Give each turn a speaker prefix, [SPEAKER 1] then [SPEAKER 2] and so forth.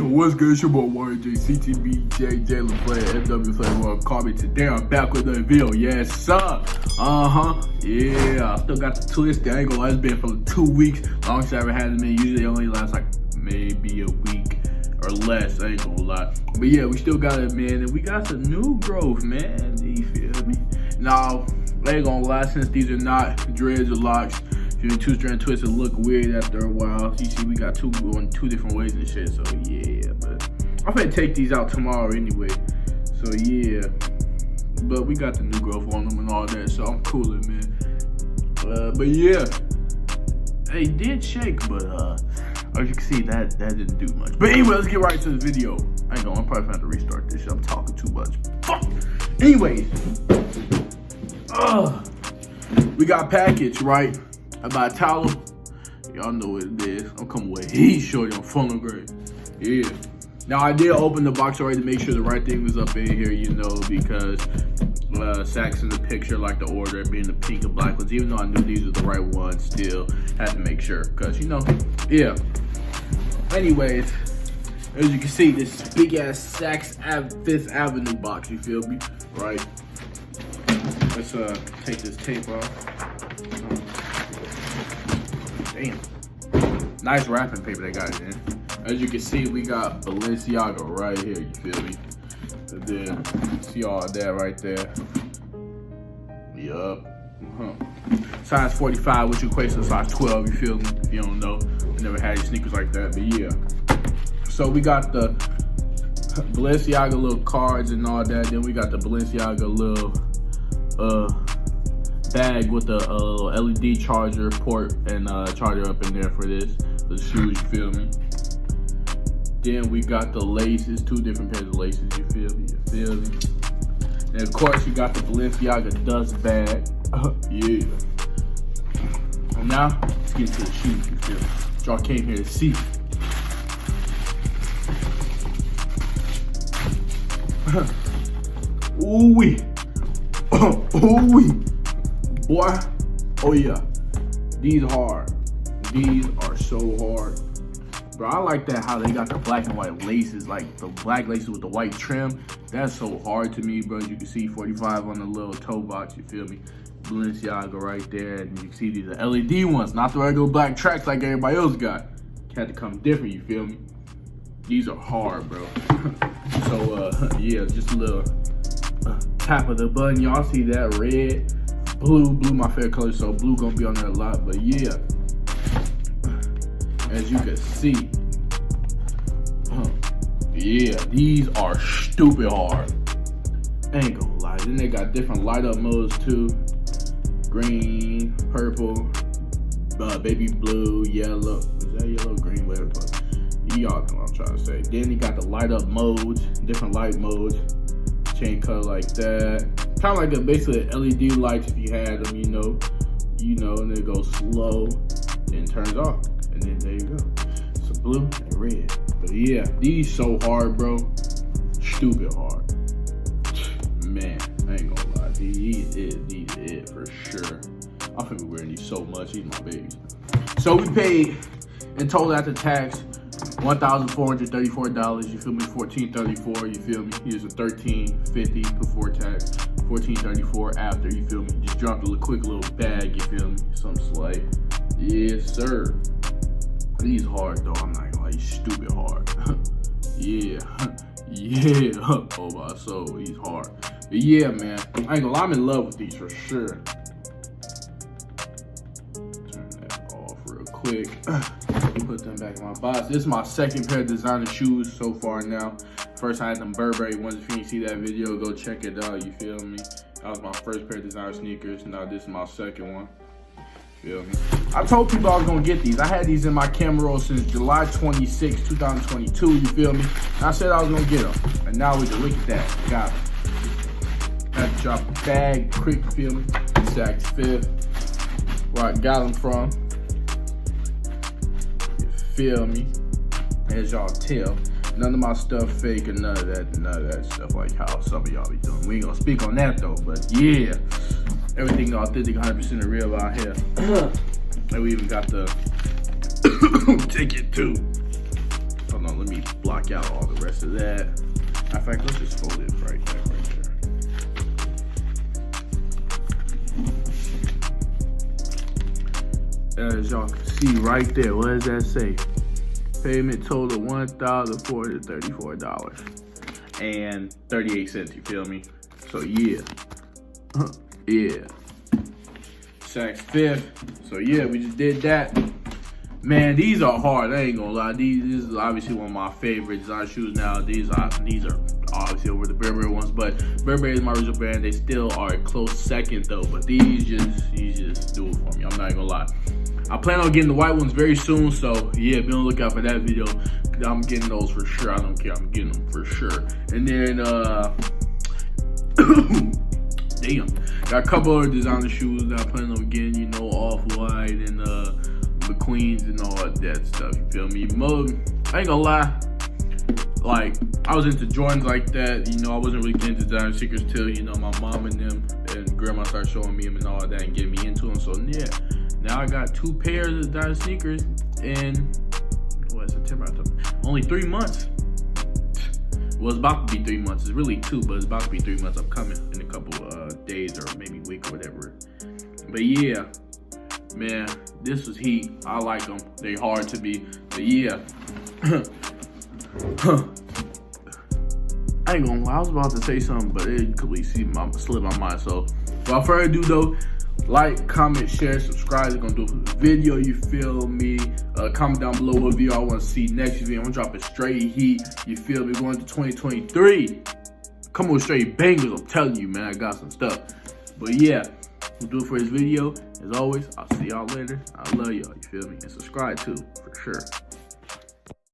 [SPEAKER 1] What's good? It's your boy YJ, CTB, JJ, LaFleur, FW Flavor, call me today. I'm back with another video. Yes, sir. Yeah, I still got the twist. I ain't gonna lie, it's been for 2 weeks. Longest I ever had it, man. Usually it only lasts like maybe a week or less. I ain't gonna lie. But yeah, we still got it, man. And we got some new growth, man. You feel me? Now, I ain't gonna lie, since these are not dreads or locks, if you're two-strand twists, it look weird after a while. You see, we got two going 2 different ways and shit, so yeah. But I'm gonna take these out tomorrow anyway, so yeah. But we got the new growth on them and all that, so I'm coolin', man. But yeah, they did shake, but as you can see, that didn't do much. But anyway, let's get right to the video. I ain't gonna, I'm probably gonna have to restart this shit. I'm talking too much. Fuck. Anyways, we got package, right? About towel, y'all know what it is. I'm coming with heat shorty on funnel grade. Yeah. Now I did open the box already to make sure the right thing was up in here, you know, because Saks in the picture like the order being the pink and black ones. Even though I knew these were the right ones, still had to make sure, cause you know, yeah. Anyways, as you can see, this big ass Saks Fifth Avenue box. You feel me? Right. Let's take this tape off. Damn. Nice wrapping paper they got in. As you can see, we got Balenciaga right here, you feel me? And then, see all that right there. Yup. Size 45, which equates to size 12, you feel me? If you don't know, I never had any sneakers like that, but yeah. So we got the Balenciaga little cards and all that. Then we got the Balenciaga little, bag with the LED charger port and charger up in there for this, the shoes, you feel me? Then we got the laces, 2 different pairs of laces, you feel me? You feel me? And of course you got the Balenciaga dust bag. Yeah. And now let's get into the shoes, you feel me? Which y'all came here to see. Ooh wee. Ooh wee. Boy, oh yeah, these hard. These are so hard. Bro, I like that how they got the black and white laces, like the black laces with the white trim. That's so hard to me, bro. You can see 45 on the little toe box, you feel me? Balenciaga right there, and you can see these are LED ones, not the regular black tracks like everybody else got. Had to come different, you feel me? These are hard, bro. So, yeah, just a little tap of the button. Y'all see that red? Blue my favorite color, so blue gonna be on there a lot. But yeah, as you can see, yeah, these are stupid hard. Ain't gonna lie. Then they got different light up modes too: green, purple, baby blue, yellow. Is that yellow, green, whatever? Y'all know what I'm trying to say. Then you got the light up modes, different light modes, chain color like that. Kind of like basically LED lights if you had them, you know, and then it goes slow and turns off, and then there you go. So blue and red. But yeah, these so hard, bro. Stupid hard. Man, I ain't gonna lie. These it for sure. I'm finna be wearing these so much. These my babies. So we paid in total after tax $1,434. You feel me? $1,434. You feel me? Here's a $1,350 before tax. $1,434 after. You feel me? Just dropped a quick little bag. You feel me? Some slight. Yes, sir. These hard though. I'm not gonna lie. These stupid hard. Yeah. Yeah. Oh my soul. These hard. But yeah, man. I ain't gonna lie. I'm in love with these for sure. Turn that off real quick. Put them back in my box. This is my second pair of designer shoes so far now. First I had them Burberry ones. If you didn't see that video, go check it out, you feel me? That was my first pair of designer sneakers. Now this is my second one. Feel me? I told people I was gonna get these. I had these in my camera roll since July 26, 2022, you feel me? And I said I was gonna get them. And now we can look at that. Got them. Had to drop a bag quick, you feel me? Saks Fifth. Where I got them from. Feel me? As y'all tell, none of my stuff fake and none of that stuff like how some of y'all be doing. We ain't gonna speak on that though, but yeah, everything authentic, 100% real out here. And we even got the ticket too. Hold on, let me block knock out all the rest of that. In fact, let's just fold it right back right there. As y'all can see right there, what does that say? Payment total $1,434.38. You feel me? So yeah, yeah. Saks Fifth. So yeah, we just did that. Man, these are hard. I ain't gonna lie. This is obviously one of my favorite design shoes now. These are obviously over the Burberry ones, but Burberry is my original brand. They still are a close second though. But these just do it for me. I'm not gonna lie. I plan on getting the white ones very soon. So yeah, be on the lookout for that video. I'm getting those for sure. I don't care. I'm getting them for sure. And then damn, got a couple other designer shoes that I plan on getting. You know, Off-White and McQueen's and all that stuff, you feel me? I ain't gonna lie, like, I was into Jordans like that, you know, I wasn't really getting designer sneakers till, you know, my mom and them and grandma started showing me them and all that and getting me into them. So yeah, now I got 2 pairs of designer sneakers in, September, October, only 3 months. Well, it's about to be 3 months. It's really 2, but it's about to be 3 months. I'm coming in a couple days or maybe week or whatever. But yeah, man, this was heat. I like them. They hard to be. But yeah. I ain't gonna lie. I was about to say something, but it completely slipped my mind. So without further ado though, like, comment, share, subscribe. It's gonna do for the video, you feel me? Comment down below what video I want to see next video. I'm gonna drop a straight heat, you feel me? Going to 2023. Come on, straight bangers. I'm telling you, man, I got some stuff. But yeah, we'll do it for this video. As always, I'll see y'all later. I love y'all, you feel me? And subscribe too, for sure.